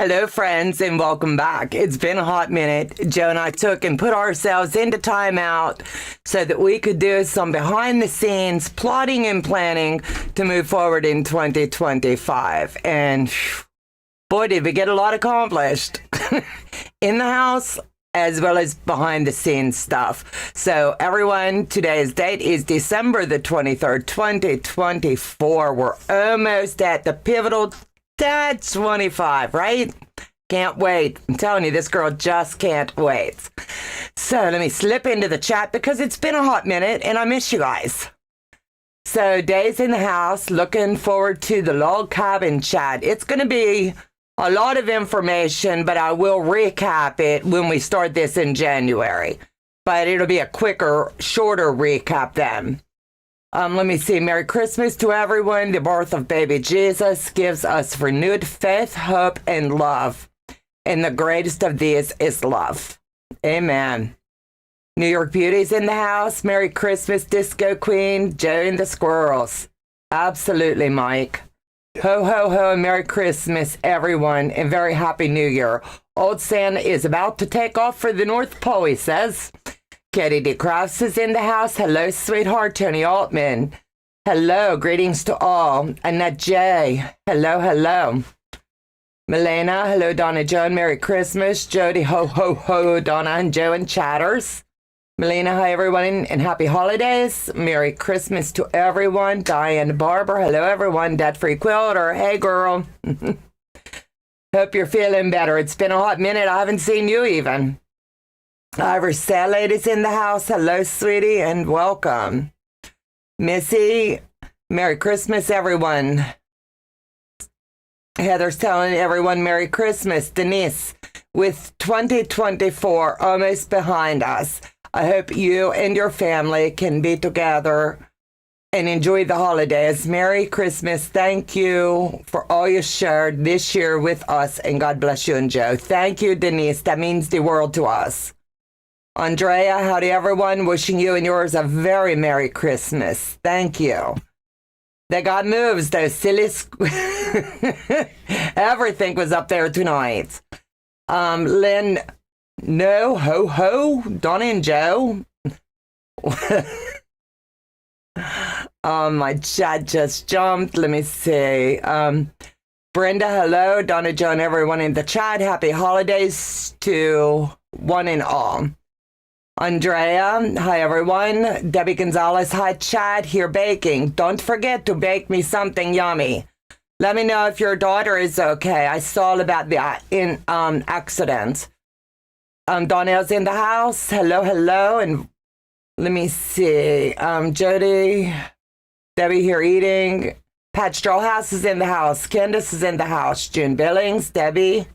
Hello, friends, and welcome back. It's been a hot minute. Joe and I took and put ourselves into timeout so that we could do some behind the scenes plotting and planning to move forward in 2025. And boy, did we get a lot accomplished in the house as well as behind the scenes stuff. So everyone, today's date is December the 23rd, 2024. We're almost at the pivotal 25, right? Can't wait. I'm telling you, this girl just can't wait. So let me slip into the chat because it's been a hot minute and I miss you guys. So days in the house, looking forward to the log cabin chat. It's going to be a lot of information, but I will recap it when we start this in January. But it'll be a quicker, shorter recap then. Let me see. Merry Christmas to everyone. The birth of baby Jesus gives us renewed faith, hope, and love. And the greatest of these is love. Amen. New York Beauty's in the house. Merry Christmas, Disco Queen. Joe and the Squirrels. Absolutely, Mike. Ho, ho, ho, and Merry Christmas, everyone, and very Happy New Year. Old Santa is about to take off for the North Pole, he says. Katie D. Crafts is in the house. Hello, sweetheart. Tony Altman. Hello. Greetings to all. Annette J. Hello, hello. Milena. Hello, Donna Joan. Merry Christmas. Jody. Ho, ho, ho. Donna and Joe and Chatters. Melina. Hi, everyone, and happy holidays. Merry Christmas to everyone. Diane Barber. Hello, everyone. Debt-free Quilter. Hey, girl. Hope you're feeling better. It's been a hot minute. I haven't seen you even. Shareasale is in the house. Hello, sweetie, and welcome. Missy, Merry Christmas, everyone. Heather's telling everyone Merry Christmas. Denise, with 2024 almost behind us, I hope you and your family can be together and enjoy the holidays. Merry Christmas. Thank you for all you shared this year with us, and God bless you and Joe. Thank you, Denise. That means the world to us. Andrea, howdy everyone. Wishing you and yours a very Merry Christmas. Thank you. They got moves, those silly everything was up there tonight. Lynn, no, ho, ho, Donna and Joe. My chat just jumped. Let me see. Brenda, hello. Donna, Joe, and everyone in the chat. Happy holidays to one and all. Andrea, hi everyone. Debbie Gonzalez, hi chat, here baking. Don't forget to bake me something yummy. Let me know if your daughter is okay. I saw about the accident. Donnell's in the house. Hello, hello. And let me see. Jody, Debbie here eating. Pat Strawhouse is in the house. Candace is in the house. June Billings, Debbie.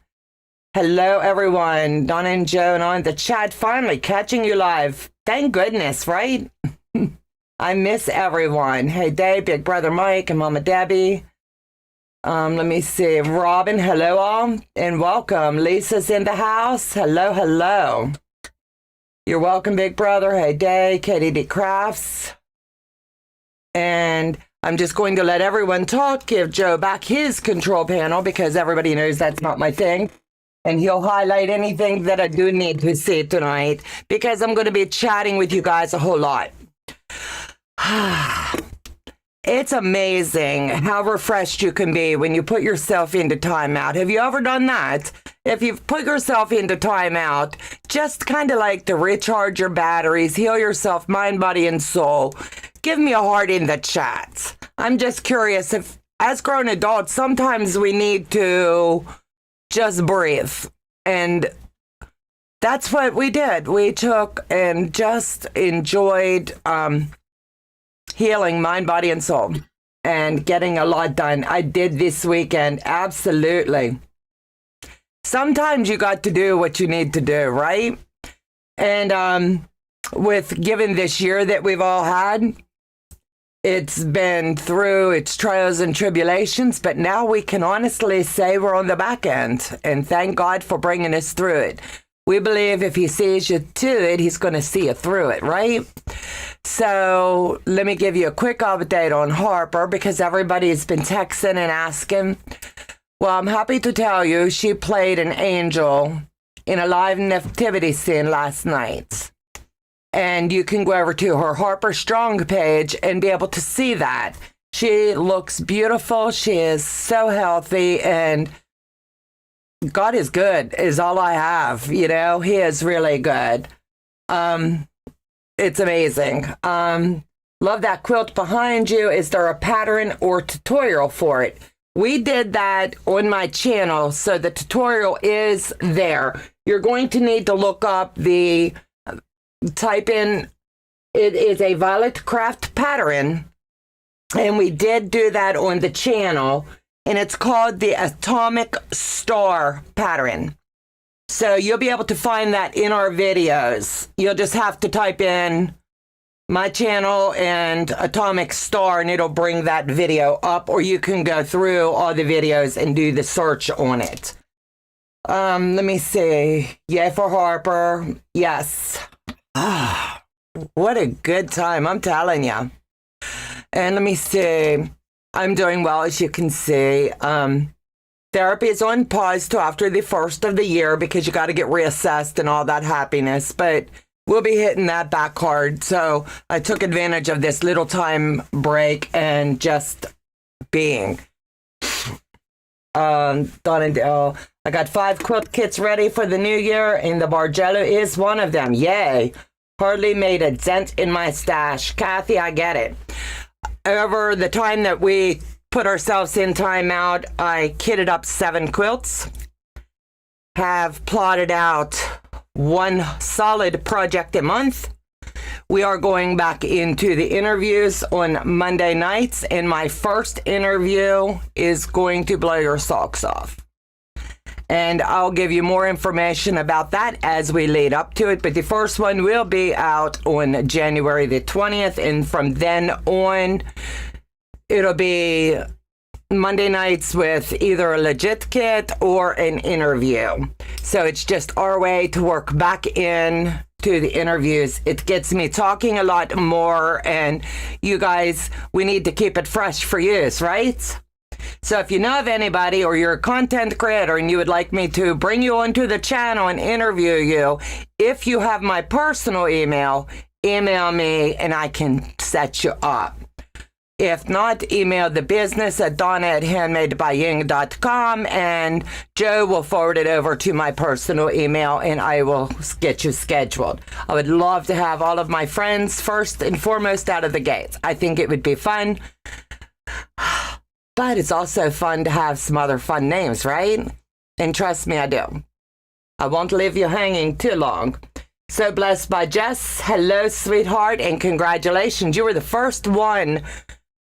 Hello, everyone. Donna and Joe and on the chat. Finally catching you live. Thank goodness, right? I miss everyone. Hey, Dave, Big Brother Mike, and Mama Debbie. Let me see. Robin, hello, all, and welcome. Lisa's in the house. Hello, hello. You're welcome, Big Brother. Hey, Dave, Katie D. Crafts. And I'm just going to let everyone talk, give Joe back his control panel because everybody knows that's not my thing. And he'll highlight anything that I do need to see tonight because I'm going to be chatting with you guys a whole lot. It's amazing how refreshed you can be when you put yourself into timeout. Have you ever done that? If you've put yourself into timeout, just kind of like to recharge your batteries, heal yourself, mind, body, and soul, give me a heart in the chat. I'm just curious if, as grown adults, sometimes we need to just breathe. And that's what we did. We took and just enjoyed healing mind, body, and soul and getting a lot done. I did this weekend. Absolutely. Sometimes you got to do what you need to do, right? And with given this year that we've all had, it's been through its trials and tribulations, but now we can honestly say we're on the back end, and thank God for bringing us through it. We believe if he sees you to it, he's going to see you through it, right? So let me give you a quick update on Harper because everybody's been texting and asking. Well, I'm happy to tell you she played an angel in a live nativity scene last night. And you can go over to her Harper Strong page and be able to see that. She looks beautiful. She is so healthy, and God is good is all I have. You know, he is really good. It's amazing. Love that quilt behind you. Is there a pattern or tutorial for it? We did that on my channel, so the tutorial is there. You're going to need to look up type in, it is a Violet Craft pattern, and we did do that on the channel, and it's called the Atomic Star pattern. So you'll be able to find that in our videos. You'll just have to type in my channel and Atomic Star, and it'll bring that video up, or you can go through all the videos and do the search on it. Let me see. Yay for Harper. Yes. What a good time, I'm telling you. And let me see. I'm doing well, as you can see. Therapy is on pause till after the first of the year because you got to get reassessed and all that happiness. But we'll be hitting that back hard. So I took advantage of this little time break and just being. Donna, I got 5 quilt kits ready for the new year, and the Bargello is one of them. Yay. Hardly made a dent in my stash. Kathy, I get it. Over the time that we put ourselves in timeout, I kitted up 7 quilts. Have plotted out 1 solid project a month. We are going back into the interviews on Monday nights, and my first interview is going to blow your socks off. And I'll give you more information about that as we lead up to it. But the first one will be out on January the 20th. And from then on, it'll be Monday nights with either a legit kit or an interview. So it's just our way to work back in to the interviews. It gets me talking a lot more. And you guys, we need to keep it fresh for use, right? So if you know of anybody, or you're a content creator and you would like me to bring you onto the channel and interview you, if you have my personal email, email me and I can set you up. If not, email the business at donna@handmadebying.com, and Joe will forward it over to my personal email and I will get you scheduled. I would love to have all of my friends first and foremost out of the gates. I think it would be fun. But it's also fun to have some other fun names, right? And trust me, I do. I won't leave you hanging too long. So blessed by Jess. Hello, sweetheart, and congratulations. You were the first one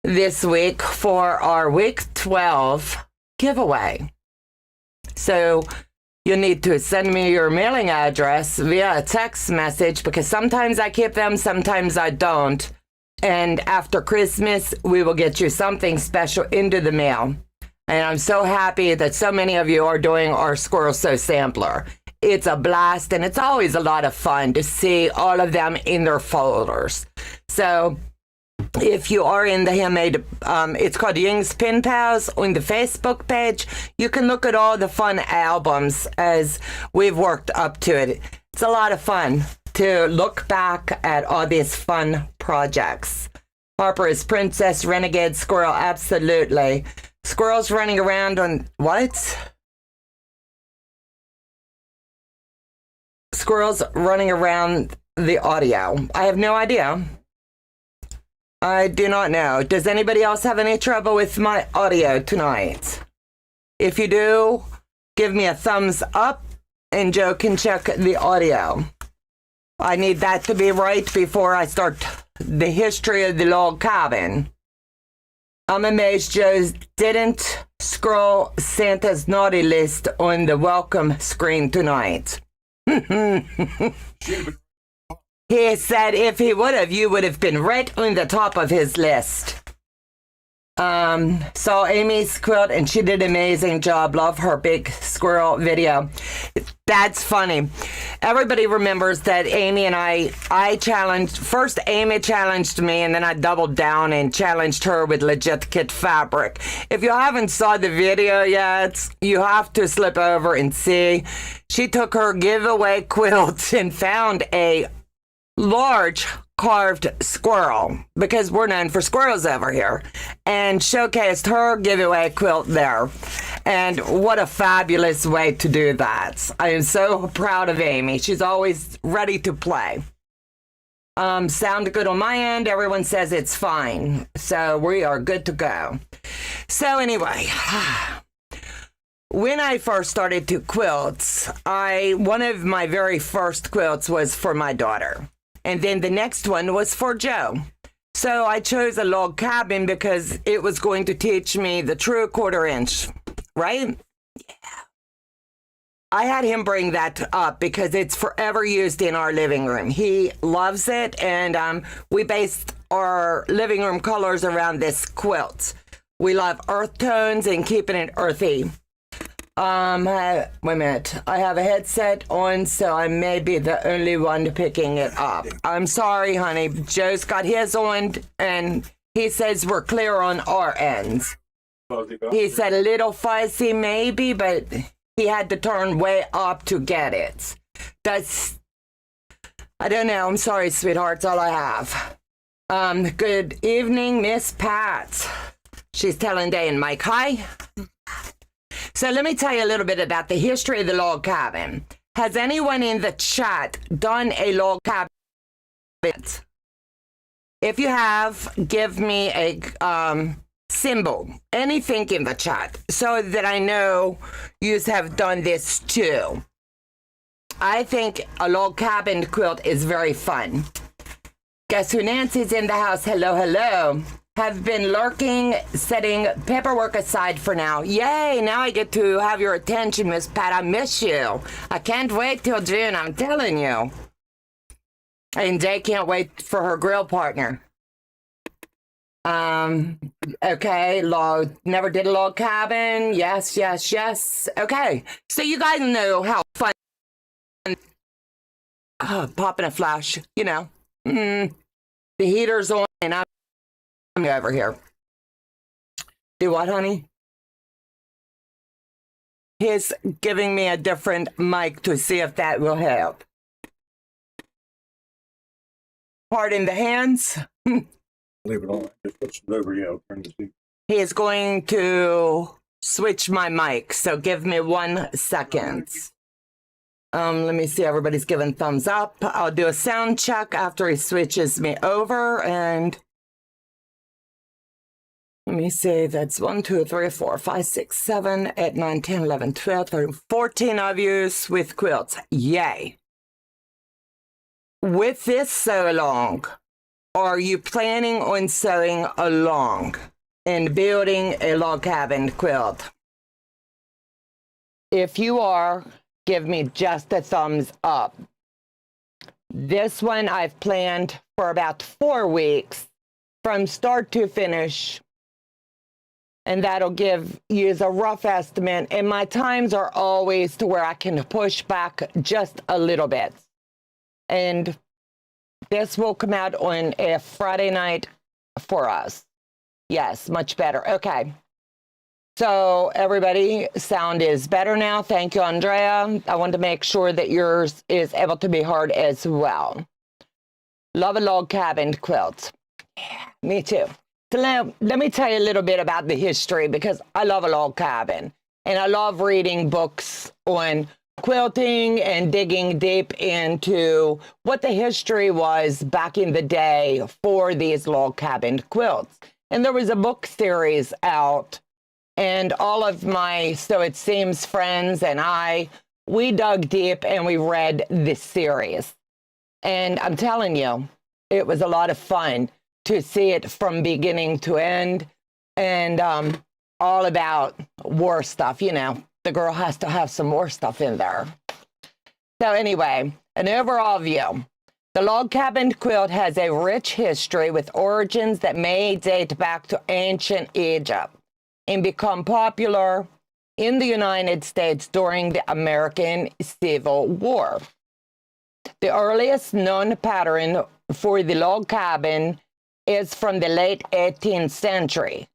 this week for our week 12 giveaway. So you'll need to send me your mailing address via a text message, because sometimes I keep them, sometimes I don't. And after Christmas, we will get you something special into the mail. And I'm so happy that so many of you are doing our Squirrel Sew Sampler. It's a blast, and it's always a lot of fun to see all of them in their folders. So if you are in the Handmade, it's called Ying's Pin Pals on the Facebook page. You can look at all the fun albums as we've worked up to it. It's a lot of fun to look back at all these fun projects. Harper is Princess Renegade Squirrel. Absolutely. Squirrels running around on what? Squirrels running around the audio. I have no idea. I do not know. Does anybody else have any trouble with my audio tonight? If you do, give me a thumbs up and Joe can check the audio. I need that to be right before I start the history of the log cabin. I'm amazed Joe didn't scroll Santa's naughty list on the welcome screen tonight. He said if he would have, you would have been right on the top of his list. Saw Amy's quilt and she did an amazing job. Love her big squirrel video. That's funny. Everybody remembers that Amy and I challenged, first Amy challenged me and then I doubled down and challenged her with legitkit fabric. If you haven't saw the video yet, you have to slip over and see. She took her giveaway quilt and found a large carved squirrel, because we're known for squirrels over here, and showcased her giveaway quilt there. And what a fabulous way to do that. I am so proud of Amy. She's always ready to play. Sound good on my end. Everyone says it's fine. So we are good to go. So anyway, when I first started to quilt, one of my very first quilts was for my daughter. And then the next one was for Joe. So I chose a log cabin because it was going to teach me the true 1/4 inch, right? Yeah. I had him bring that up because it's forever used in our living room. He loves it, and we based our living room colors around this quilt. We love earth tones and keeping it earthy. Wait a minute. I have a headset on, so I may be the only one picking it up. I'm sorry, honey. Joe's got his on, and he says we're clear on our ends. He said a little fuzzy, maybe, but he had to turn way up to get it. I don't know. I'm sorry, sweetheart. That's all I have. Good evening, Miss Pat. She's telling Day and Mike hi. So let me tell you a little bit about the history of the log cabin. Has anyone in the chat done a log cabin? If you have, give me a symbol, anything in the chat, so that I know you have done this too. I think a log cabin quilt is very fun. Guess who? Nancy's in the house. Hello, hello. Have been lurking, setting paperwork aside for now. Yay, now I get to have your attention, Miss Pat. I miss you. I can't wait till June, I'm telling you. And Jay can't wait for her grill partner. Okay, never did a log cabin. Yes, yes, yes. Okay, so you guys know how fun. Popping a flash, you know. The heater's on and I'm over here. Do what, honey? He's giving me a different mic to see if that will help. Pardon the hands. Leave it on. Just put some over, yeah, turn the seat. He is going to switch my mic, so give me 1 second. Let me see, everybody's giving thumbs up. I'll do a sound check after he switches me over, and let me see, that's 1, 2, 3, 4, 5, 6, 7, 8, 9, 10, 11, 12, 13, 14 of you with quilts. Yay. With this sew along, are you planning on sewing along and building a log cabin quilt? If you are, give me just a thumbs up. This one I've planned for about 4 weeks from start to finish. And that'll give you a rough estimate. And my times are always to where I can push back just a little bit. And this will come out on a Friday night for us. Yes, much better. Okay. So everybody, sound is better now. Thank you, Andrea. I want to make sure that yours is able to be heard as well. Love a log cabin quilt. Yeah, me too. So let me tell you a little bit about the history, because I love a log cabin and I love reading books on quilting and digging deep into what the history was back in the day for these log cabin quilts. And there was a book series out, and all of my So It Seems friends and we dug deep and we read this series. And I'm telling you, it was a lot of fun to see it from beginning to end, and all about war stuff. You know, the girl has to have some war stuff in there. So anyway, an overall view. The log cabin quilt has a rich history with origins that may date back to ancient Egypt and become popular in the United States during the American Civil War. The earliest known pattern for the log cabin is from the late 18th century,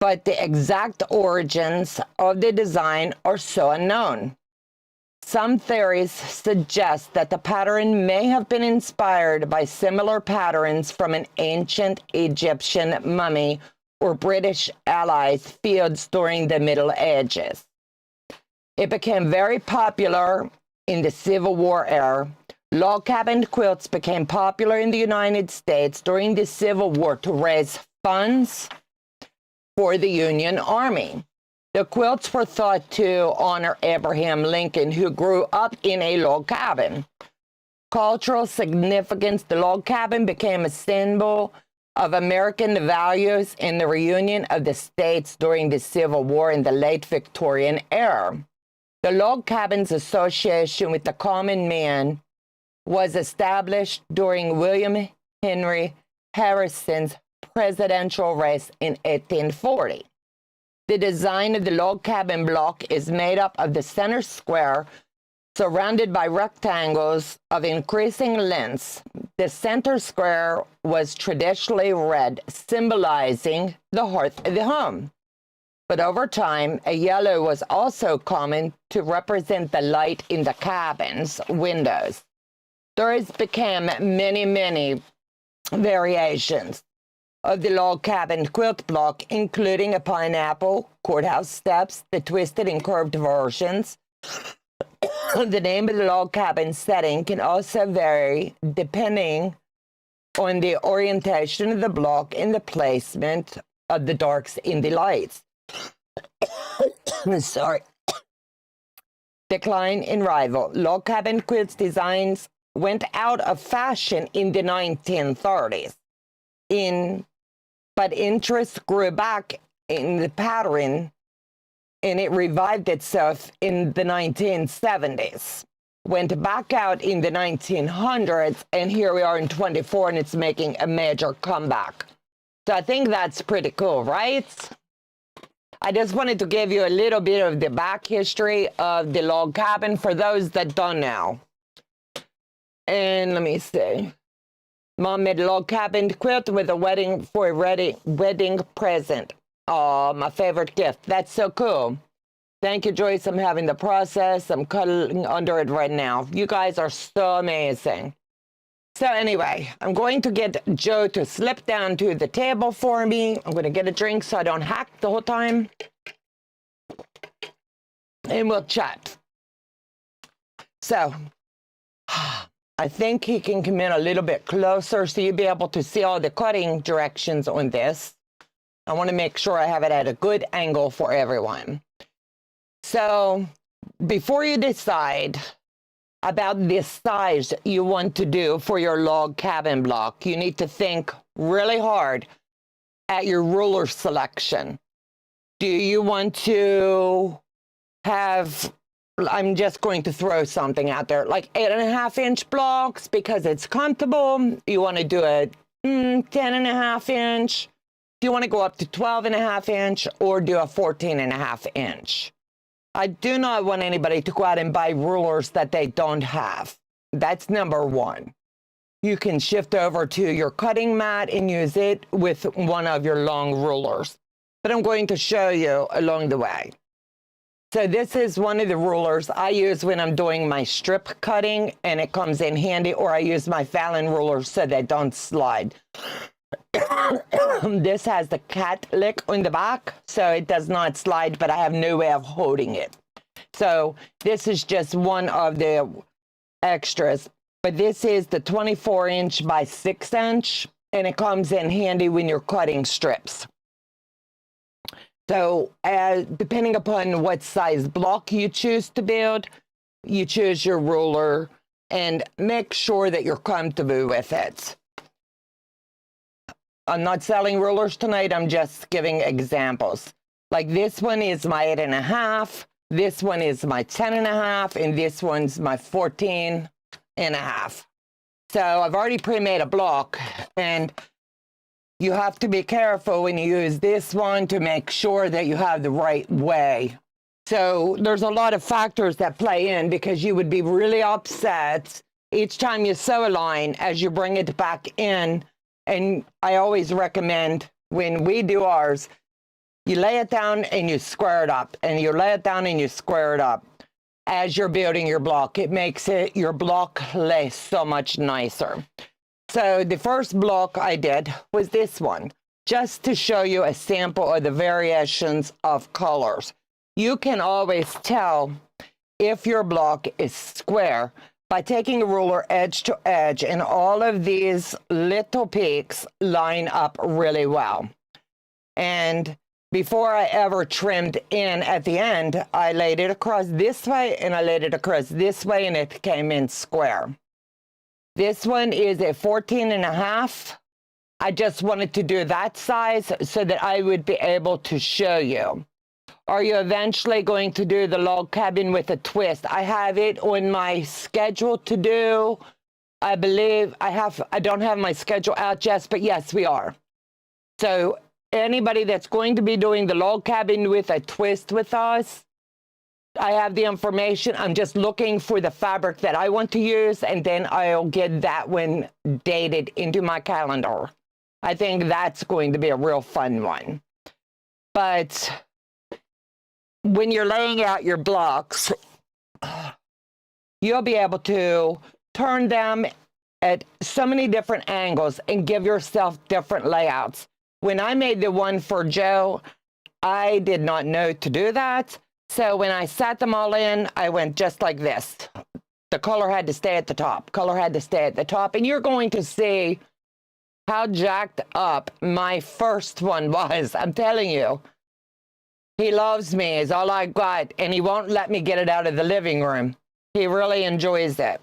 but the exact origins of the design are so unknown. Some theories suggest that the pattern may have been inspired by similar patterns from an ancient Egyptian mummy or British allies' fields during the Middle Ages. It became very popular in the Civil War era. Log cabin quilts became popular in the United States during the Civil War to raise funds for the Union Army. The quilts were thought to honor Abraham Lincoln, who grew up in a log cabin. Cultural significance, the log cabin became a symbol of American values in the reunion of the states during the Civil War in the late Victorian era. The log cabin's association with the common man was established during William Henry Harrison's presidential race in 1840. The design of the log cabin block is made up of the center square surrounded by rectangles of increasing lengths. The center square was traditionally red, symbolizing the hearth of the home. But over time, a yellow was also common to represent the light in the cabin's windows. There has become many variations of the log cabin quilt block, including a pineapple, courthouse steps, the twisted and curved versions. The name of the log cabin setting can also vary depending on the orientation of the block and the placement of the darks in the lights. Sorry. Decline in rival. Log cabin quilts designs went out of fashion in the 1930s. But interest grew back in the pattern, and it revived itself in the 1970s. Went back out in the 1900s, and here we are in 24, and it's making a major comeback. So I think that's pretty cool, right? I just wanted to give you a little bit of the back history of the log cabin for those that don't know. And let me see. Mom made a log cabin quilt with a wedding present. Oh, my favorite gift. That's so cool. Thank you, Joyce. I'm having the process. I'm cuddling under it right now. You guys are so amazing. So anyway, I'm going to get Joe to slip down to the table for me. I'm going to get a drink so I don't hack the whole time. And we'll chat. So I think he can come in a little bit closer so you'll be able to see all the cutting directions on this. I want to make sure I have it at a good angle for everyone. So before you decide about the size you want to do for your log cabin block, you need to think really hard at your ruler selection. Do you want to have, I'm just going to throw something out there, like 8.5-inch blocks because it's comfortable? You want to do a 10.5-inch? Do you want to go up to 12.5-inch or do a 14.5-inch? I do not want anybody to go out and buy rulers that they don't have. That's number one. You can shift over to your cutting mat and use it with one of your long rulers. But I'm going to show you along the way. So this is one of the rulers I use when I'm doing my strip cutting, and it comes in handy, or I use my Fallon rulers so they don't slide. This has the cat lick on the back, so it does not slide, but I have no way of holding it. So this is just one of the extras. But this is the 24-inch by 6-inch, and it comes in handy when you're cutting strips. So depending upon what size block you choose to build, you choose your ruler and make sure that you're comfortable with it. I'm not selling rulers tonight. I'm just giving examples. Like this one is my 8.5. This one is my 10.5. And this one's my 14.5. So I've already pre-made a block, and you have to be careful when you use this one to make sure that you have the right way. So there's a lot of factors that play in, because you would be really upset each time you sew a line as you bring it back in. And I always recommend, when we do ours, you lay it down and you square it up, and you lay it down and you square it up as you're building your block. It makes your block lay so much nicer. So the first block I did was this one, just to show you a sample of the variations of colors. You can always tell if your block is square by taking a ruler edge to edge, and all of these little peaks line up really well. And before I ever trimmed in at the end, I laid it across this way and I laid it across this way, and it came in square. This one is a 14.5. I just wanted to do that size so that I would be able to show you. Are you eventually going to do the log cabin with a twist? I have it on my schedule to do. I believe I don't have my schedule out just, but yes, we are. So anybody that's going to be doing the log cabin with a twist with us, I have the information. I'm just looking for the fabric that I want to use, and then I'll get that one dated into my calendar. I think that's going to be a real fun one. But when you're laying out your blocks, you'll be able to turn them at so many different angles and give yourself different layouts. When I made the one for Joe, I did not know to do that. So when I sat them all in, I went just like this. The color had to stay at the top. Color had to stay at the top. And you're going to see how jacked up my first one was. I'm telling you. He loves me, is all I got, and he won't let me get it out of the living room. He really enjoys it.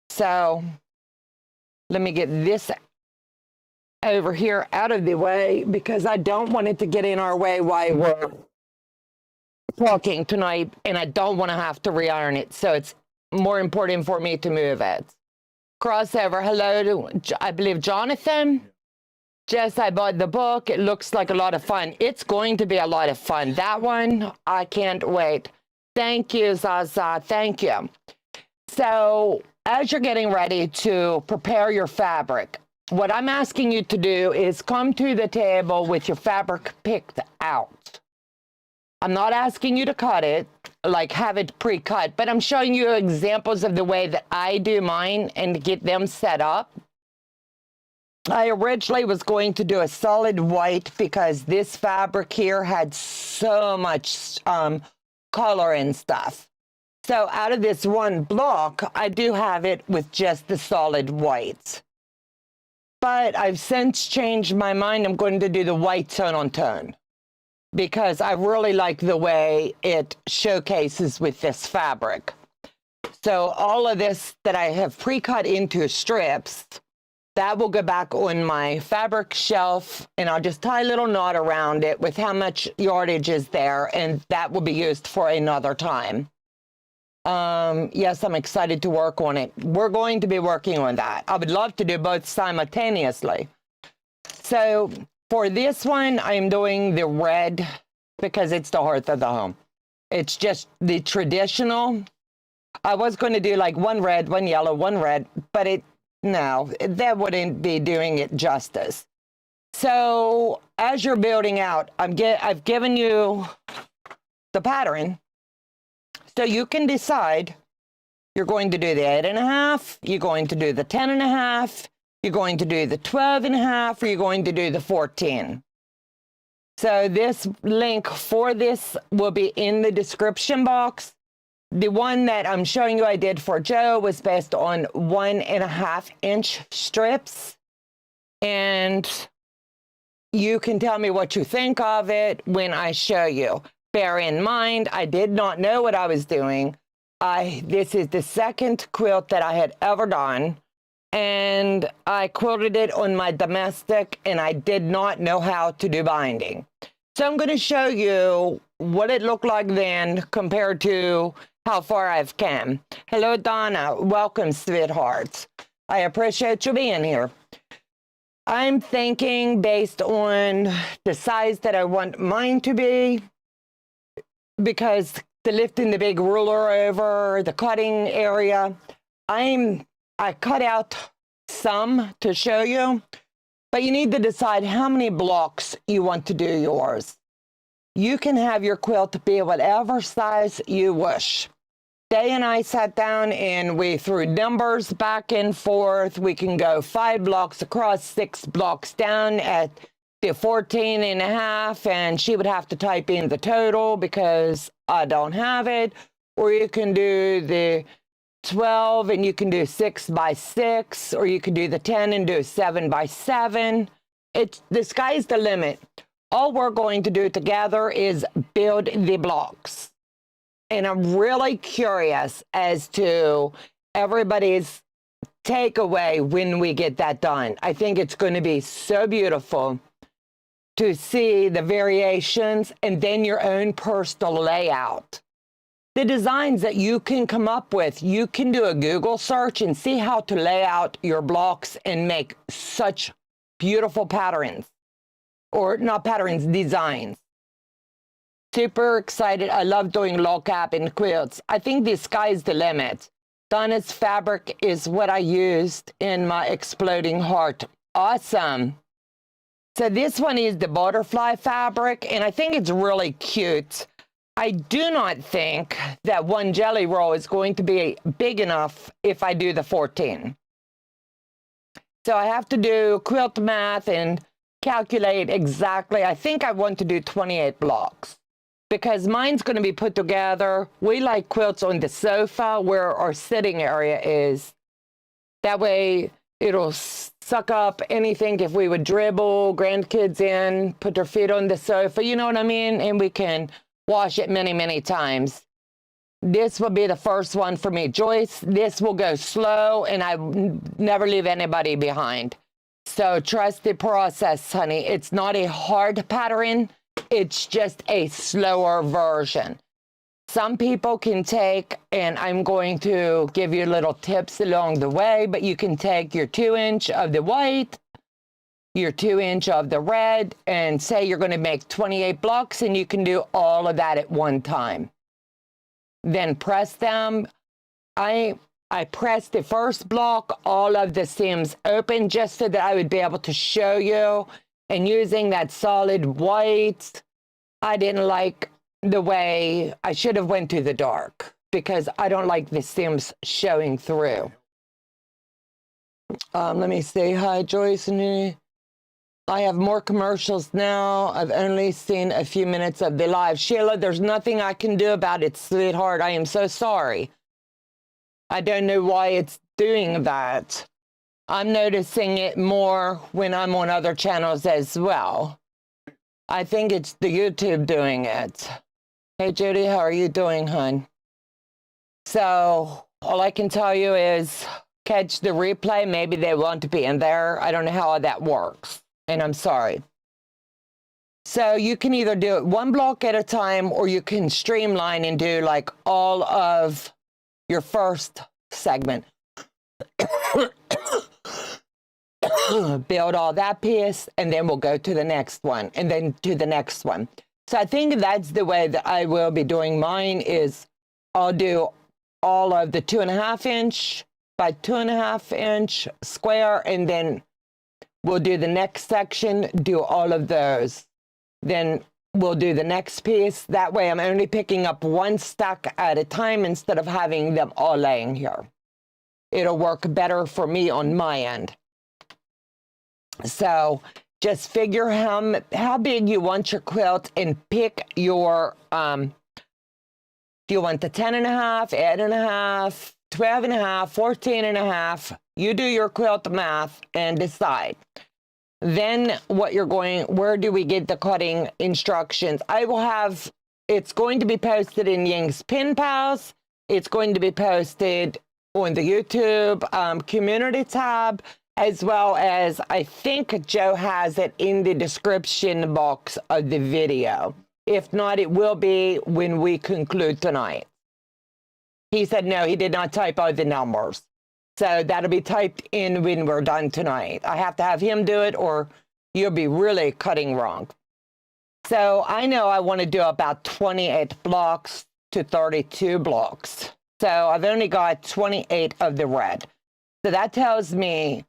So let me get this over here out of the way, because I don't want it to get in our way while we're talking tonight, and I don't want to have to re-iron it. So it's more important for me to move it. Crossover, hello to, I believe, Jonathan. Jess, I bought the book. It looks like a lot of fun. It's going to be a lot of fun. That one, I can't wait. Thank you, Zaza. Thank you. So as you're getting ready to prepare your fabric, what I'm asking you to do is come to the table with your fabric picked out. I'm not asking you to cut it, like have it pre-cut, but I'm showing you examples of the way that I do mine and to get them set up. I originally was going to do a solid white because this fabric here had so much color and stuff. So out of this one block, I do have it with just the solid white. But I've since changed my mind. I'm going to do the white tone on tone, because I really like the way it showcases with this fabric. So all of this that I have pre-cut into strips, that will go back on my fabric shelf, and I'll just tie a little knot around it with how much yardage is there, and that will be used for another time. Yes, I'm excited to work on it. We're going to be working on that. I would love to do both simultaneously. So for this one, I'm doing the red because it's the hearth of the home. It's just the traditional. I was going to do like one red, one yellow, one red, but no, that wouldn't be doing it justice. So as you're building out, I've given you the pattern, so you can decide. You're going to do the 8.5, you're going to do the 10.5, you're going to do the 12.5, or you're going to do the 14. So this link for this will be in the description box. The one that I'm showing you I did for Joe was based on 1.5-inch strips. And you can tell me what you think of it when I show you. Bear in mind, I did not know what I was doing. This is the second quilt that I had ever done. And I quilted it on my domestic, and I did not know how to do binding. So I'm going to show you what it looked like then compared to how far I've come. Hello, Donna. Welcome, sweethearts. I appreciate you being here. I'm thinking based on the size that I want mine to be, because the lifting the big ruler over the cutting area, I cut out some to show you, but you need to decide how many blocks you want to do yours. You can have your quilt be whatever size you wish. Day and I sat down and we threw numbers back and forth. We can go 5 blocks across, 6 blocks down at the 14 and a half, and she would have to type in the total because I don't have it. Or you can do the 12 and you can do 6 by 6, or you can do the 10 and do 7 by 7. The sky's the limit. All we're going to do together is build the blocks. And I'm really curious as to everybody's takeaway when we get that done. I think it's going to be so beautiful to see the variations and then your own personal layout. The designs that you can come up with, you can do a Google search and see how to lay out your blocks and make such beautiful patterns. Or not patterns, designs. Super excited. I love doing low cap and quilts. I think the sky's the limit. Donna's fabric is what I used in my exploding heart. Awesome. So this one is the butterfly fabric, and I think it's really cute. I do not think that one jelly roll is going to be big enough if I do the 14. So I have to do quilt math and calculate exactly. I think I want to do 28 blocks because mine's going to be put together. We like quilts on the sofa where our sitting area is. That way it'll suck up anything if we would dribble grandkids in, put their feet on the sofa, you know what I mean? And we can wash it many, many times. This will be the first one for me, Joyce. This will go slow and I never leave anybody behind. So trust the process, honey. It's not a hard pattern. It's just a slower version. Some people can take, and I'm going to give you little tips along the way, but you can take your 2-inch of the white, your 2-inch of the red, and say you're going to make 28 blocks, and you can do all of that at one time. Then press them. I pressed the first block, all of the seams open, just so that I would be able to show you. And using that solid white, I didn't like the way I should have went to the dark because I don't like the seams showing through. Let me say hi, Joyce. I have more commercials now. I've only seen a few minutes of the live. Sheila, there's nothing I can do about it, sweetheart. I am so sorry. I don't know why it's doing that. I'm noticing it more when I'm on other channels as well. I think it's the YouTube doing it. Hey, Judy, how are you doing, hon? So all I can tell you is catch the replay. Maybe they want to be in there. I don't know how that works, and I'm sorry. So you can either do it one block at a time, or you can streamline and do like all of your first segment. Build all that piece, and then we'll go to the next one, and then to the next one. So I think that's the way that I will be doing mine. Is I'll do all of the 2.5-inch by 2.5-inch square, and then we'll do the next section, do all of those. Then we'll do the next piece. That way I'm only picking up one stack at a time instead of having them all laying here. It'll work better for me on my end. So just figure how big you want your quilt and pick your, do you want the 10.5, 8.5, 12.5, 14.5? You do your quilt math and decide. Then where do we get the cutting instructions? It's going to be posted in Ying's Pin Pals. It's going to be posted on the YouTube community tab, as well as I think Joe has it in the description box of the video. If not, it will be when we conclude tonight. He said no, he did not type out the numbers. So that'll be typed in when we're done tonight. I have to have him do it or you'll be really cutting wrong. So I know I want to do about 28 blocks to 32 blocks. So I've only got 28 of the red. So that tells me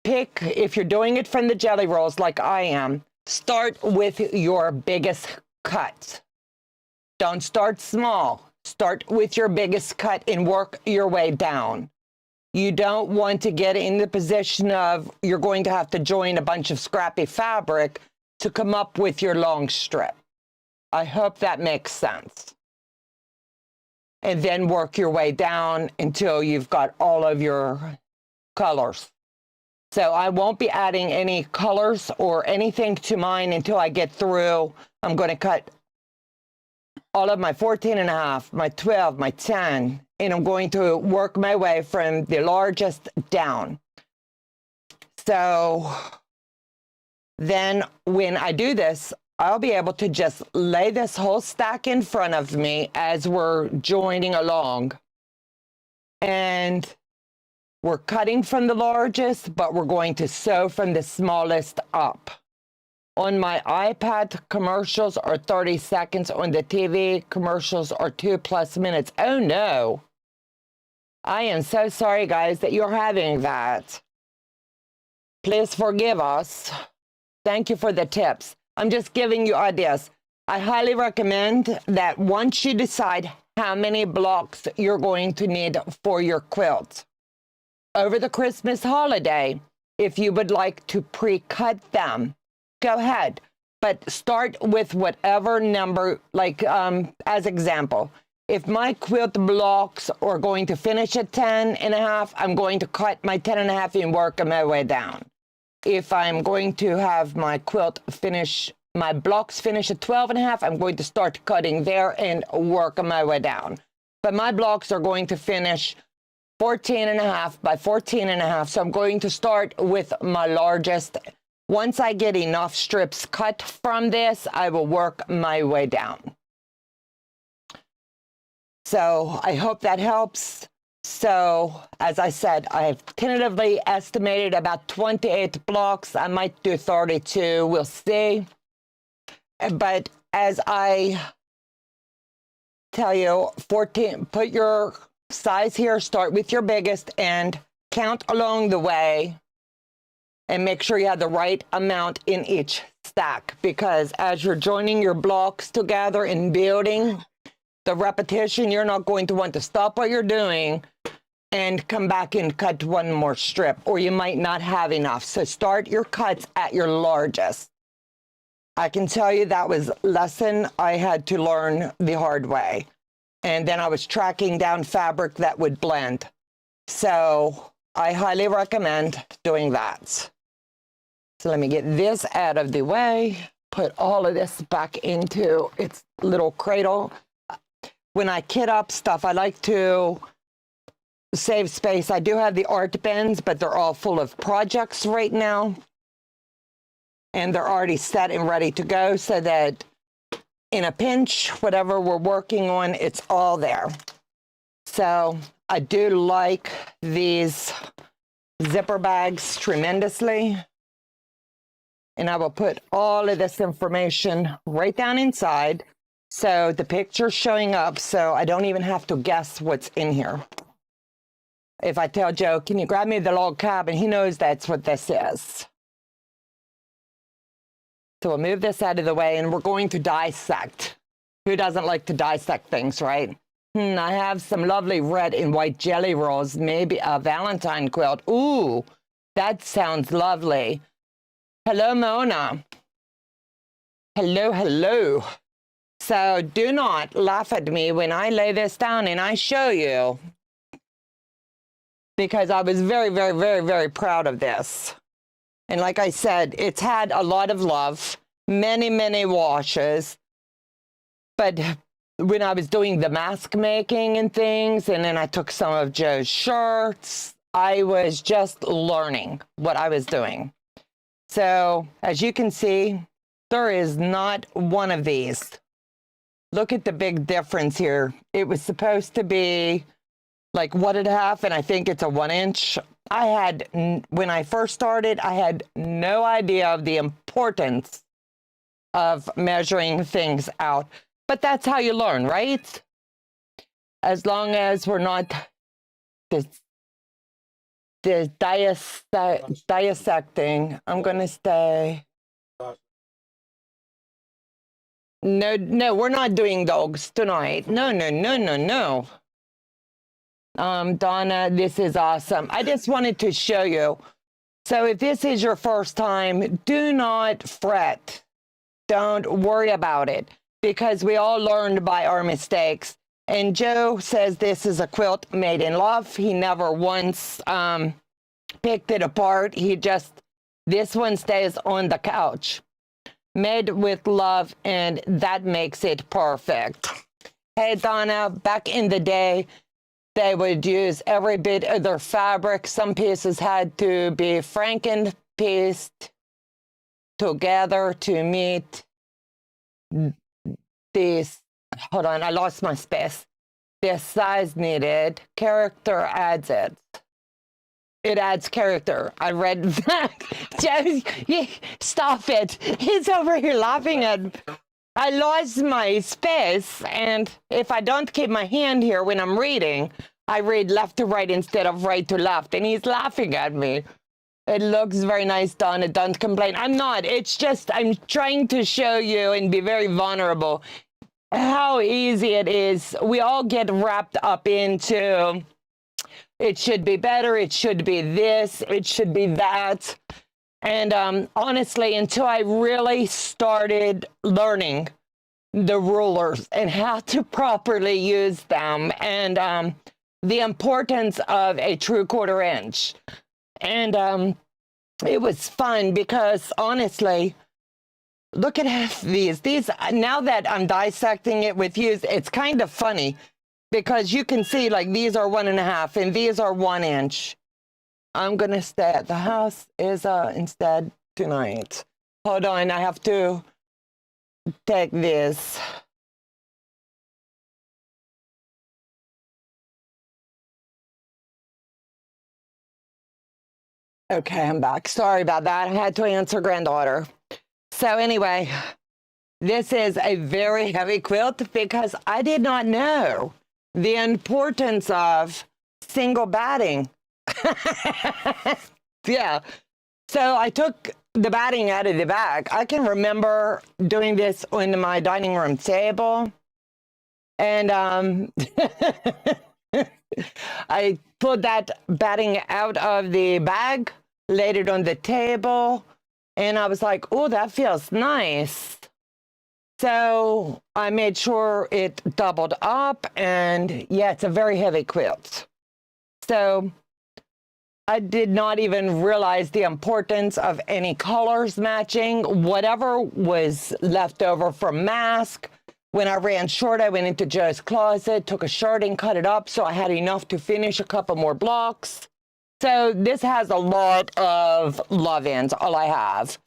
pick, if you're doing it from the jelly rolls like I am, start with your biggest cut. Don't start small. Start with your biggest cut and work your way down. You don't want to get in the position of you're going to have to join a bunch of scrappy fabric to come up with your long strip. I hope that makes sense. And then work your way down until you've got all of your colors. So I won't be adding any colors or anything to mine until I get through. I'm going to cut all of my 14.5, my 12, my 10, and I'm going to work my way from the largest down. So then when I do this, I'll be able to just lay this whole stack in front of me as we're joining along. And we're cutting from the largest, but we're going to sew from the smallest up. On my iPad, commercials are 30 seconds. On the TV, commercials are 2+ minutes. Oh no. I am so sorry, guys, that you're having that. Please forgive us. Thank you for the tips. I'm just giving you ideas. I highly recommend that once you decide how many blocks you're going to need for your quilt, over the Christmas holiday, if you would like to pre-cut them, go ahead. But start with whatever number, like as example, if my quilt blocks are going to finish at 10.5, I'm going to cut my 10.5 and work my way down. If I'm going to have my quilt finish, my blocks finish at 12.5, I'm going to start cutting there and work my way down. But my blocks are going to finish 14.5 by 14.5, so I'm going to start with my largest. Once I get enough strips cut from this, I will work my way down. So I hope that helps. So as I said, I've tentatively estimated about 28 blocks. I might do 32, we'll see. But as I tell you, 14, put your size here, start with your biggest and count along the way and make sure you have the right amount in each stack, because as you're joining your blocks together and building the repetition, you're not going to want to stop what you're doing and come back and cut one more strip, or you might not have enough. So start your cuts at your largest. I can tell you that was a lesson I had to learn the hard way. And then I was tracking down fabric that would blend. So I highly recommend doing that. So let me get this out of the way, put all of this back into its little cradle. When I kit up stuff, I like to save space. I do have the art bins, but they're all full of projects right now. And they're already set and ready to go so that in a pinch, whatever we're working on, it's all there. So I do like these zipper bags tremendously. And I will put all of this information right down inside. So the picture's showing up, so I don't even have to guess what's in here. If I tell Joe, can you grab me the log cabin? He knows that's what this is. So we'll move this out of the way and we're going to dissect. Who doesn't like to dissect things, right? I have some lovely red and white jelly rolls, maybe a Valentine quilt. Ooh, that sounds lovely. Hello, Mona. Hello, hello. So do not laugh at me when I lay this down and I show you, because I was very, very, very, very proud of this. And like I said, it's had a lot of love, many, many washes. But when I was doing the mask making and things, and then I took some of Joe's shirts, I was just learning what I was doing. So as you can see, there is not one of these. Look at the big difference here. It was supposed to be like 1.5, and I think it's a 1-inch. When I first started, I had no idea of the importance of measuring things out. But that's how you learn, right? As long as we're not dissecting, I'm going to stay. No, we're not doing dogs tonight. No. Donna, this is awesome. I just wanted to show you. So if this is your first time, do not fret. Don't worry about it, because we all learned by our mistakes. And Joe says this is a quilt made in love. He never once picked it apart. This one stays on the couch. Made with love, and that makes it perfect. Hey, Donna, back in the day, they would use every bit of their fabric. Some pieces had to be Franken-pieced together to meet this. Hold on, I lost my space. The size needed. Character adds it. It adds character. I read that. Stop it. He's over here laughing at me. I lost my space, and if I don't keep my hand here when I'm reading, I read left to right instead of right to left, and he's laughing at me. It looks very nice, Donna. Don't complain. I'm not. It's just I'm trying to show you and be very vulnerable how easy it is. We all get wrapped up into it should be better, it should be this, it should be that. And honestly, until I really started learning the rulers and how to properly use them, and the importance of a true 1/4 inch. And it was fun because honestly, look at these. Now that I'm dissecting it with you, it's kind of funny because you can see like these are 1.5 and these are 1 inch. I'm going to stay at the house instead tonight. Hold on, I have to take this. Okay, I'm back. Sorry about that. I had to answer granddaughter. So anyway, this is a very heavy quilt because I did not know the importance of single batting. Yeah. So I took the batting out of the bag. I can remember doing this on my dining room table. And I pulled that batting out of the bag, laid it on the table, and I was like, oh, that feels nice. So I made sure it doubled up, and yeah, it's a very heavy quilt. So I did not even realize the importance of any colors matching. Whatever was left over from mask. When I ran short, I went into Joe's closet, took a shirt and cut it up so I had enough to finish a couple more blocks. So this has a lot of love-ins, all I have.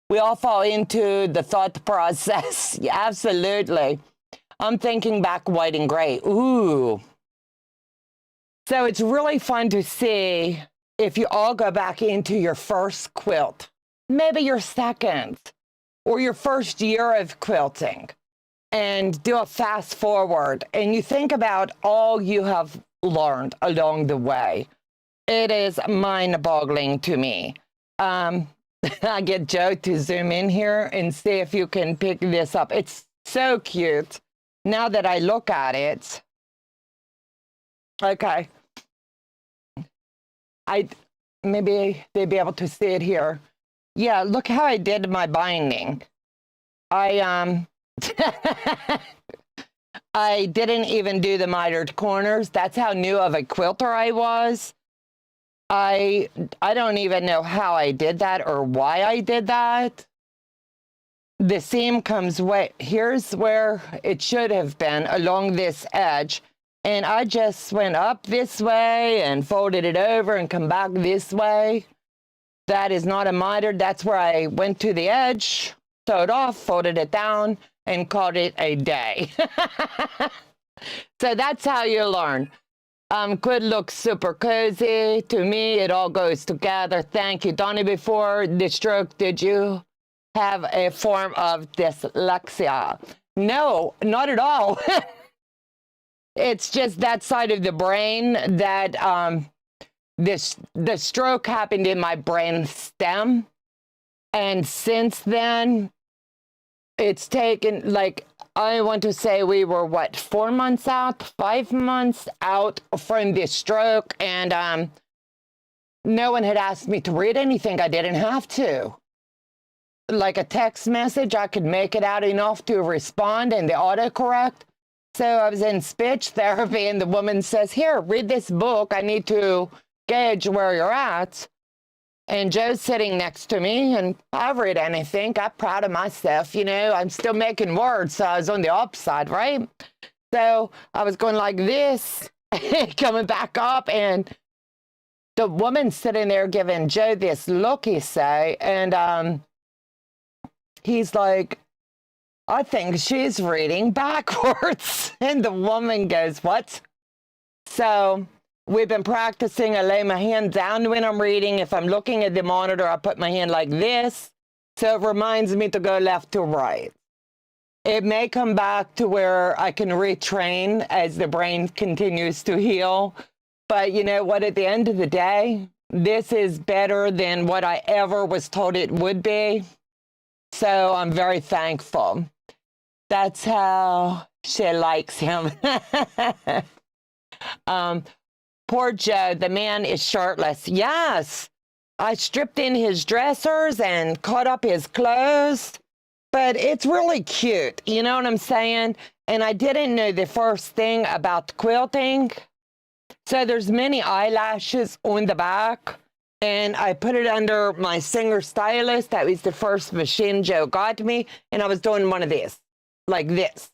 We all fall into the thought process. Yeah, absolutely. I'm thinking back white and gray. Ooh. So it's really fun to see if you all go back into your first quilt, maybe your second, or your first year of quilting, and do a fast forward, and you think about all you have learned along the way. It is mind-boggling to me. I get Joe to zoom in here and see if you can pick this up. It's so cute now that I look at it. Okay. Maybe they'd be able to see it here. Yeah, look how I did my binding. I didn't even do the mitered corners. That's how new of a quilter I was. I don't even know how I did that or why I did that. The seam comes here's where it should have been along this edge. And I just went up this way and folded it over and come back this way. That is not a mitered. That's where I went to the edge, sewed off, folded it down, and called it a day. So that's how you learn. Quilt looks super cozy. To me, it all goes together. Thank you. Donna, before the stroke, did you have a form of dyslexia? No, not at all. It's just that side of the brain that the stroke happened in my brain stem. And since then, it's taken, like, I want to say we were, what, 4 months out, 5 months out from this stroke. And no one had asked me to read anything. I didn't have to. Like a text message, I could make it out enough to respond in the autocorrect. So I was in speech therapy, and the woman says, here, read this book. I need to gauge where you're at. And Joe's sitting next to me, and I've read anything. I'm proud of myself. You know, I'm still making words, so I was on the upside, right? So I was going like this, coming back up, and the woman sitting there giving Joe this look, he say, and he's like, I think she's reading backwards. And the woman goes, what? So we've been practicing. I lay my hand down when I'm reading. If I'm looking at the monitor, I put my hand like this. So it reminds me to go left to right. It may come back to where I can retrain as the brain continues to heal. But you know what? At the end of the day, this is better than what I ever was told it would be. So I'm very thankful. That's how she likes him. Poor Joe, the man is shirtless. Yes, I stripped in his dressers and cut up his clothes, but it's really cute. You know what I'm saying? And I didn't know the first thing about quilting. So there's many eyelashes on the back, and I put it under my Singer Stylist. That was the first machine Joe got me, and I was doing one of these, like this.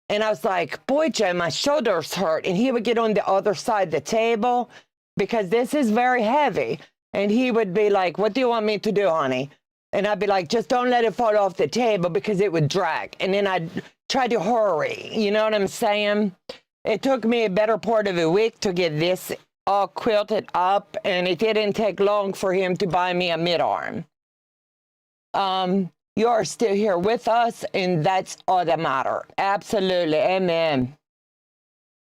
And I was like, boy, Joe, my shoulders hurt. And he would get on the other side of the table because this is very heavy. And he would be like, what do you want me to do, honey? And I'd be like, just don't let it fall off the table because it would drag. And then I'd try to hurry. You know what I'm saying? It took me a better part of a week to get this all quilted up. And it didn't take long for him to buy me a mid-arm. You are still here with us, and that's all that matters. Absolutely. Amen.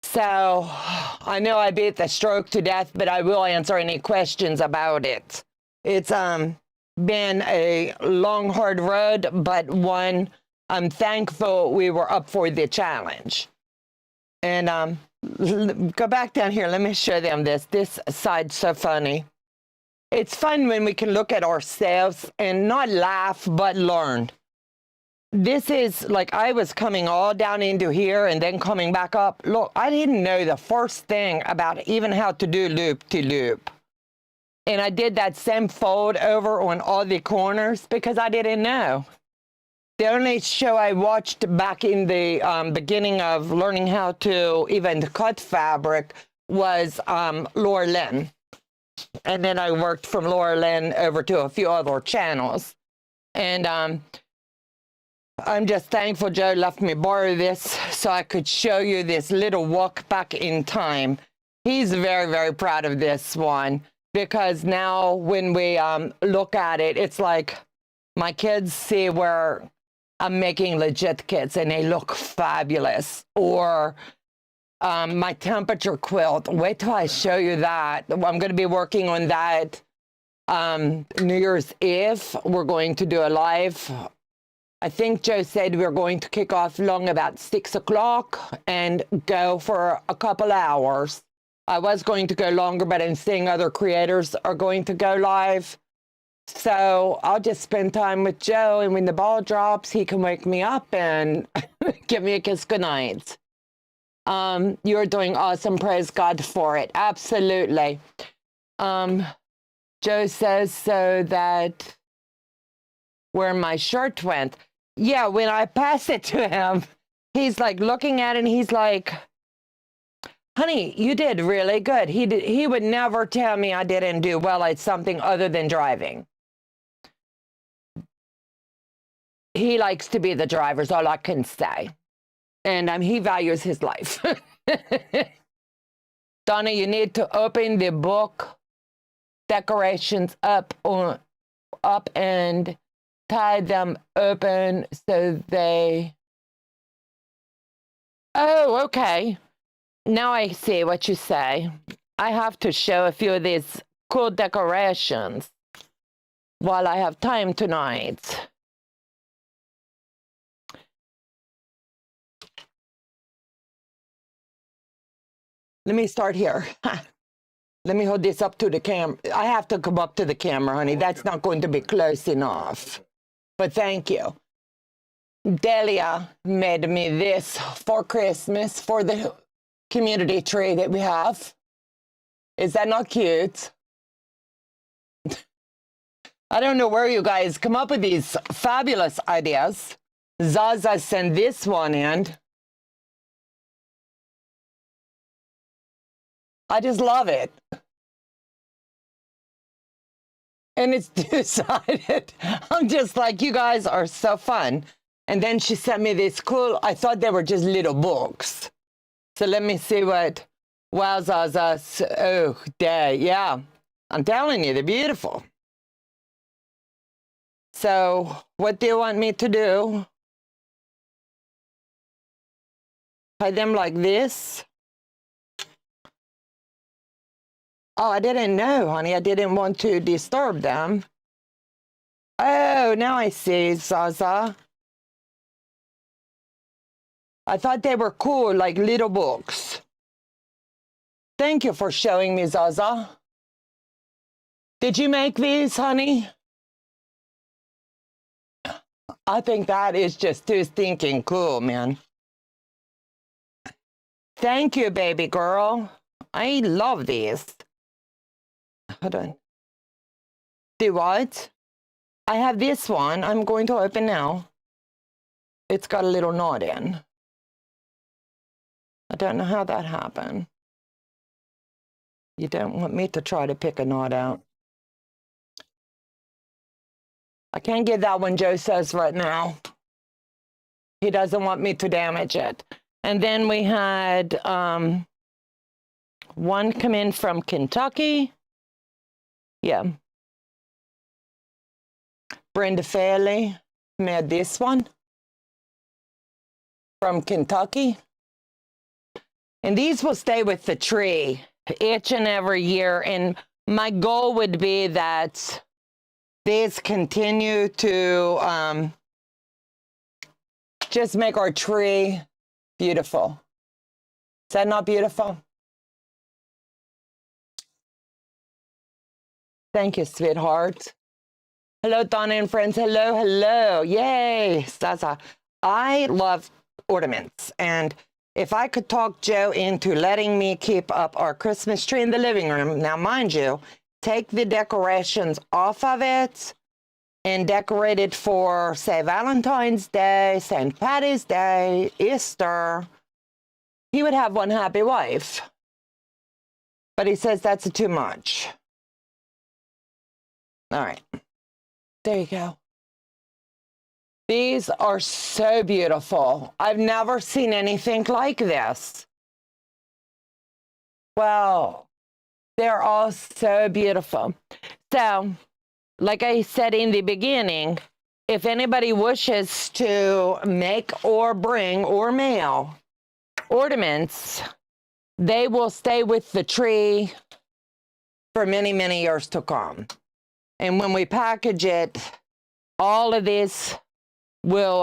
So I know I beat the stroke to death, but I will answer any questions about it. It's been a long, hard road, but one I'm thankful we were up for the challenge. And go back down here. Let me show them this. This side's so funny. It's fun when we can look at ourselves and not laugh, but learn. This is like I was coming all down into here and then coming back up. Look, I didn't know the first thing about even how to do loop to loop. And I did that same fold over on all the corners because I didn't know. The only show I watched back in the beginning of learning how to even cut fabric was Laura Lynn. And then I worked from Laura Lynn over to a few other channels. And I'm just thankful Joe left me borrow this so I could show you this little walk back in time. He's very, very proud of this one because now when we look at it, it's like my kids see where I'm making legit kits and they look fabulous. Or my temperature quilt. Wait till I show you that. I'm going to be working on that New Year's Eve. We're going to do a live. I think Joe said we're going to kick off long about 6 o'clock and go for a couple hours. I was going to go longer, but I'm seeing other creators are going to go live. So I'll just spend time with Joe, and when the ball drops, he can wake me up and give me a kiss goodnight. You're doing awesome. Praise God for it. Absolutely. Joe says so that where my shirt went. Yeah, when I passed it to him, he's like looking at it and he's like, honey, you did really good. He would never tell me I didn't do well at something other than driving. He likes to be the driver, is all I can say. And he values his life. Donna, you need to open the book decorations up and tie them open so they... Oh, okay. Now I see what you say. I have to show a few of these cool decorations while I have time tonight. Let me start here. Let me hold this up to the camera. I have to come up to the camera, honey. That's not going to be close enough. But thank you. Delia made me this for Christmas for the community tree that we have. Is that not cute? I don't know where you guys come up with these fabulous ideas. Zaza sent this one in. I just love it. And it's two-sided. I'm just like, you guys are so fun. And then she sent me this cool, I thought they were just little books. So let me see what, wow, Zaza, oh, day, yeah. I'm telling you, they're beautiful. So what do you want me to do? Tie them like this? Oh, I didn't know, honey. I didn't want to disturb them. Oh, now I see, Zaza. I thought they were cool, like little books. Thank you for showing me, Zaza. Did you make these, honey? I think that is just too stinking cool, man. Thank you, baby girl. I love these. Hold on. Do what? I have this one. I'm going to open now. It's got a little knot in. I don't know how that happened. You don't want me to try to pick a knot out. I can't get that one, Joe says right now. He doesn't want me to damage it. And then we had one come in from Kentucky. Yeah. Brenda Fairley made this one from Kentucky. And these will stay with the tree each and every year. And my goal would be that these continue to just make our tree beautiful. Is that not beautiful? Thank you, sweetheart. Hello, Donna and friends. Hello, hello. Yay, Zaza. I love ornaments. And if I could talk Joe into letting me keep up our Christmas tree in the living room, now mind you, take the decorations off of it and decorate it for, say, Valentine's Day, St. Patty's Day, Easter, he would have one happy wife. But he says that's too much. All right. There you go. These are so beautiful. I've never seen anything like this. Wow. They're all so beautiful. So, like I said in the beginning, if anybody wishes to make or bring or mail ornaments, they will stay with the tree for many, many years to come. And when we package it, all of this will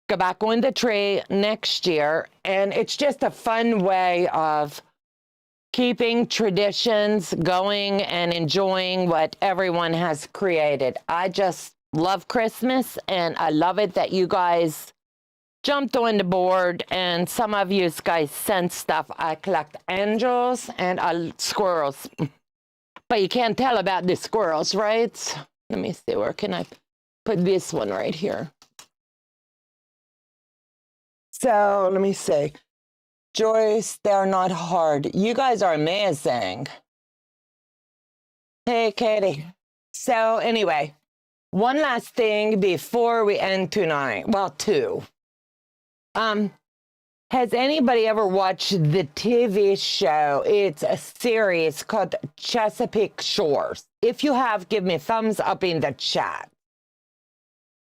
go back on the tree next year. And it's just a fun way of keeping traditions going and enjoying what everyone has created. I just love Christmas, and I love it that you guys jumped on the board, and some of you guys sent stuff. I collect angels and squirrels. But you can't tell about the squirrels, right? Let me see, where can I put this one right here? So let me see. Joyce, they're not hard. You guys are amazing. Hey, Katie. So anyway, one last thing before we end tonight. Well, two. Has anybody ever watched the TV show? It's a series called Chesapeake Shores. If you have, give me a thumbs up in the chat.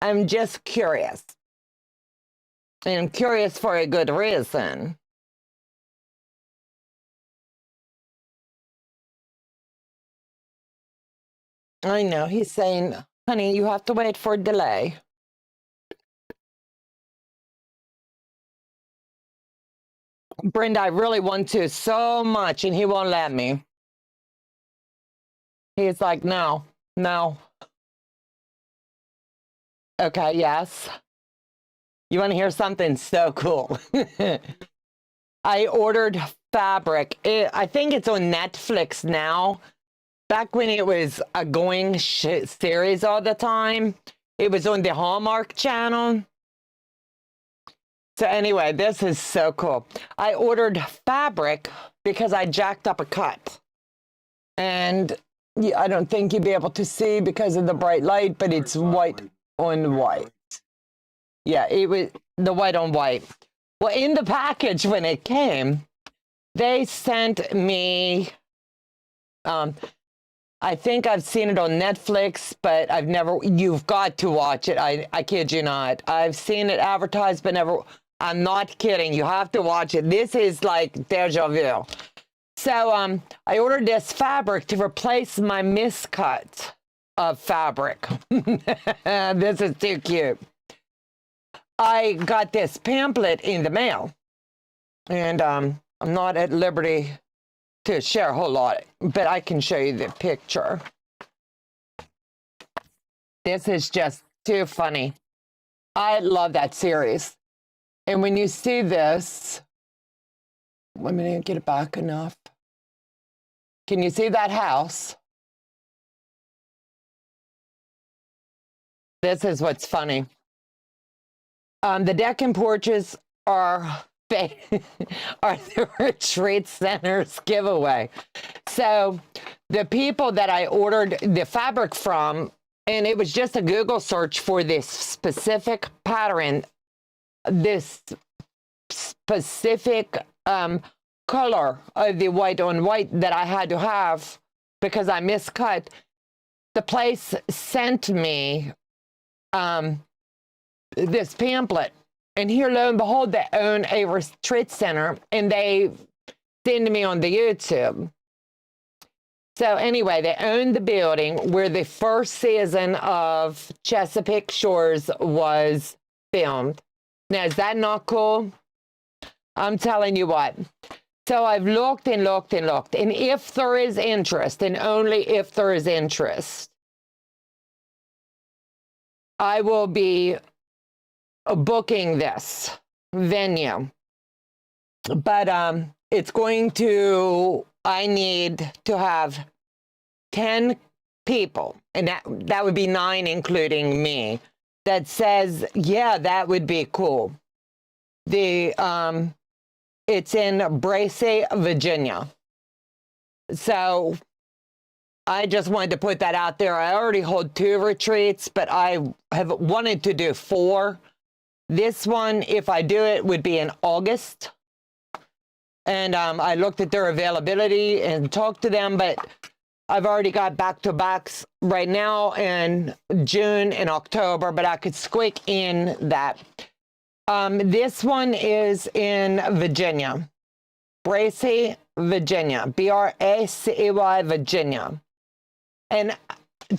I'm just curious. And I'm curious for a good reason. I know, he's saying, honey, you have to wait for a delay. Brenda, I really want to so much, and he won't let me. He's like, no, no. Okay, yes. You want to hear something so cool? I ordered fabric. I think it's on Netflix now. Back when it was a going series all the time, it was on the Hallmark channel. So anyway, this is so cool. I ordered fabric because I jacked up a cut. And I don't think you'd be able to see because of the bright light, but it's white on white. Yeah, it was the white on white. Well, in the package when it came, they sent me, I think I've seen it on Netflix, but I've never, you've got to watch it. I kid you not. I've seen it advertised, but never, I'm not kidding. You have to watch it. This is like deja vu. So I ordered this fabric to replace my miscut of fabric. This is too cute. I got this pamphlet in the mail, and I'm not at liberty to share a whole lot, but I can show you the picture. This is just too funny. I love that series. And when you see this, let me get it back enough. Can you see that house? This is what's funny. The deck and porches are the retreat center's giveaway. So the people that I ordered the fabric from, and it was just a Google search for this specific pattern, this specific color of the white on white that I had to have because I miscut. The place sent me this pamphlet, and here, lo and behold, they own a retreat center, and they send me on the YouTube. So anyway, they own the building where the first season of Chesapeake Shores was filmed. Now, is that not cool? I'm telling you what. So I've looked and looked and looked, and if there is interest, and only if there is interest, I will be booking this venue. But it's going to, I need to have 10 people, and that would be 9 including me, that says, yeah, that would be cool. It's in Bracy, Virginia. So I just wanted to put that out there. I already hold 2 retreats, but I have wanted to do 4. This one, if I do it, would be in August. And I looked at their availability and talked to them, but I've already got back-to-backs right now in June and October, but I could squeak in that. This one is in Virginia, Bracy, Virginia, B-R-A-C-E-Y, Virginia. And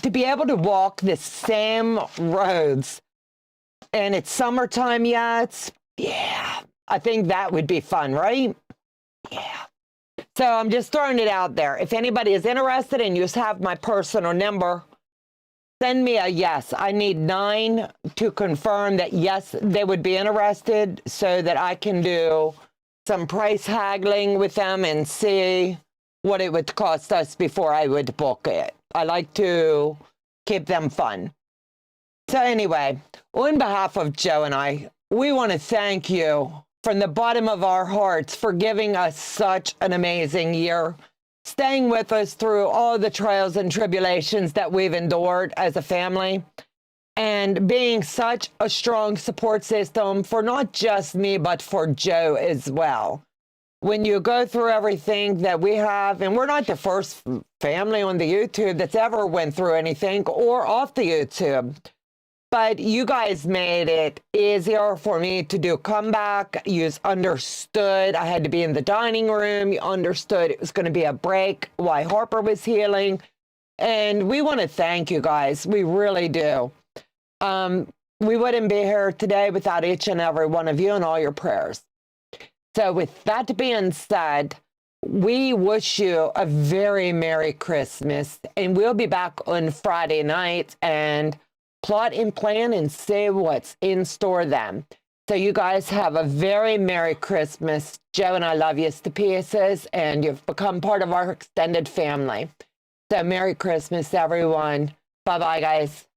to be able to walk the same roads, and it's summertime yet, yeah, I think that would be fun, right? Yeah. So I'm just throwing it out there. If anybody is interested and you have my personal number, send me a yes. I need 9 to confirm that, yes, they would be interested so that I can do some price haggling with them and see what it would cost us before I would book it. I like to keep them fun. So anyway, on behalf of Joe and I, we want to thank you from the bottom of our hearts for giving us such an amazing year, staying with us through all the trials and tribulations that we've endured as a family. and being such a strong support system for not just me, but for Joe as well. When you go through everything that we have, and we're not the first family on the YouTube that's ever went through anything or off the YouTube, but you guys made it easier for me to do comeback. You understood I had to be in the dining room. You understood it was going to be a break while Harper was healing. And we want to thank you guys. We really do. We wouldn't be here today without each and every one of you and all your prayers. So with that being said, we wish you a very Merry Christmas, and we'll be back on Friday night and plot and plan and see what's in store then. So you guys have a very Merry Christmas. Joe and I love you to pieces, and you've become part of our extended family. So Merry Christmas, everyone. Bye-bye, guys.